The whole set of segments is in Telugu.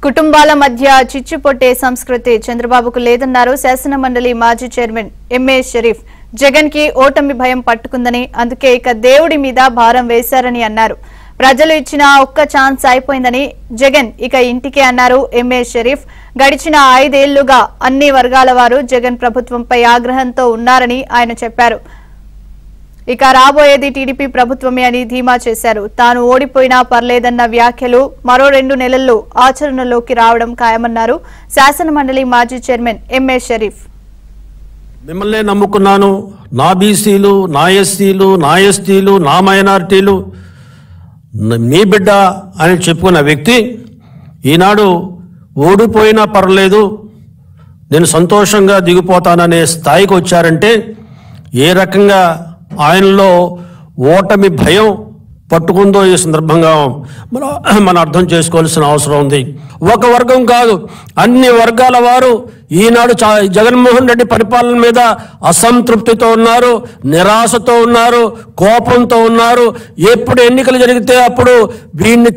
కుటుంబాల మధ్య చిచ్చుపొట్టే సంస్కృతి చంద్రబాబుకు లేదన్నారు శాసన మండలి మాజీ చైర్మన్ ఎంఏ షరీఫ్. జగన్ కి ఓటమి భయం పట్టుకుందని, అందుకే ఇక దేవుడి మీద భారం వేశారని అన్నారు. ప్రజలు ఇచ్చిన ఒక్క ఛాన్స్ అయిపోయిందని జగన్ ఇక ఇంటికే అన్నారు ఎంఏ షరీఫ్. గడిచిన 5 ఏళ్లుగా అన్ని వర్గాల వారు జగన్ ప్రభుత్వంపై ఆగ్రహంతో ఉన్నారని ఆయన చెప్పారు. ఇక రాబోయేది టీడీపీ ప్రభుత్వమే అని ధీమా చేశారు. తాను ఓడిపోయినా పర్లేదన్న వ్యాఖ్యలు మరో 2 నెలల్లో ఆచరణలోకి రావడం ఖాయమన్నారు శాసన మండలి మాజీ చైర్మన్ ఎంఏ షరీఫ్. మిమ్మల్నే నమ్ముకున్నాను, నా బీసీలు, నా ఎస్సీలు, నా ఎస్టీలు, నా మైనారిటీలు, మీ బిడ్డ అని చెప్పుకున్న వ్యక్తి ఈనాడు ఓడిపోయినా పర్లేదు, నేను సంతోషంగా దిగిపోతాననే స్థాయికి వచ్చారంటే ఏ రకంగా ఆయనలో ఓటమి భయం పట్టుకుందో ఈ సందర్భంగా మనం అర్థం చేసుకోవాల్సిన అవసరం ఉంది. ఒక వర్గం కాదు, అన్ని వర్గాల వారు ఈనాడు జగన్మోహన్ రెడ్డి పరిపాలన మీద అసంతృప్తితో ఉన్నారు, నిరాశతో ఉన్నారు, కోపంతో ఉన్నారు. ఎప్పుడు ఎన్నికలు జరిగితే అప్పుడు వీడిని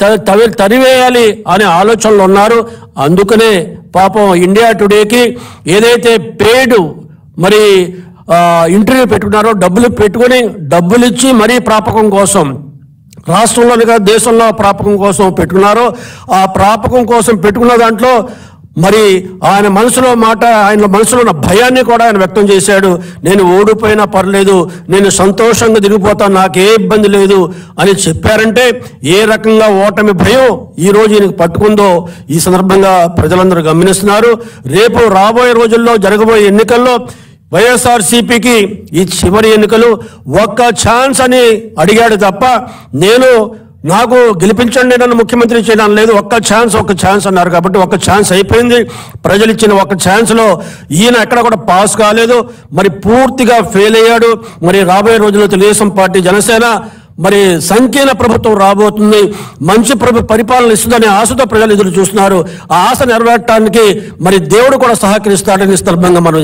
తరివేయాలి అనే ఆలోచనలు ఉన్నారు. అందుకనే పాపం ఇండియా టుడేకి ఏదైతే పేడు మరి ఇంటర్వ్యూ పెట్టుకున్నారో డబ్బులు ఇచ్చి మరీ ప్రాపకం కోసం, రాష్ట్రంలోని కాదు దేశంలో ప్రాపకం కోసం పెట్టుకున్నారో, ఆ ప్రాపకం కోసం పెట్టుకున్న దాంట్లో మరి ఆయన మనసులో ఉన్న భయాన్ని కూడా ఆయన వ్యక్తం చేశాడు. నేను ఓడిపోయినా పర్లేదు, నేను సంతోషంగా దిగిపోతాను, నాకే ఇబ్బంది లేదు అని చెప్పారంటే ఏ రకంగా ఓటమి భయం ఈ రోజు ఈయనకు పట్టుకుందో ఈ సందర్భంగా ప్రజలందరూ గమనిస్తున్నారు. రేపు రాబోయే రోజుల్లో జరగబోయే ఎన్నికల్లో వైఎస్ఆర్సీపీకి ఈ చివరి ఎన్నికలు ఒక్క ఛాన్స్ అని అడిగాడు తప్ప నాకు గెలిపించండి నన్ను ముఖ్యమంత్రి చేయడం లేదు. ఒక్క ఛాన్స్ అన్నారు. కాబట్టి ఒక్క ఛాన్స్ అయిపోయింది. ప్రజలు ఇచ్చిన ఒక్క ఛాన్స్లో ఈయన ఎక్కడ కూడా పాస్ కాలేదు, మరి పూర్తిగా ఫెయిల్ అయ్యాడు. మరి రాబోయే రోజుల్లో తెలుగుదేశం పార్టీ, జనసేన మరి సంకీర్ణ ప్రభుత్వం రాబోతుంది, మంచి పరిపాలన ఇస్తుందనే ఆశతో ప్రజలు ఎదురు చూస్తున్నారు. ఆ ఆశ నెరవేర్చడానికి మరి దేవుడు కూడా సహకరిస్తాడని సందర్భంగా మనం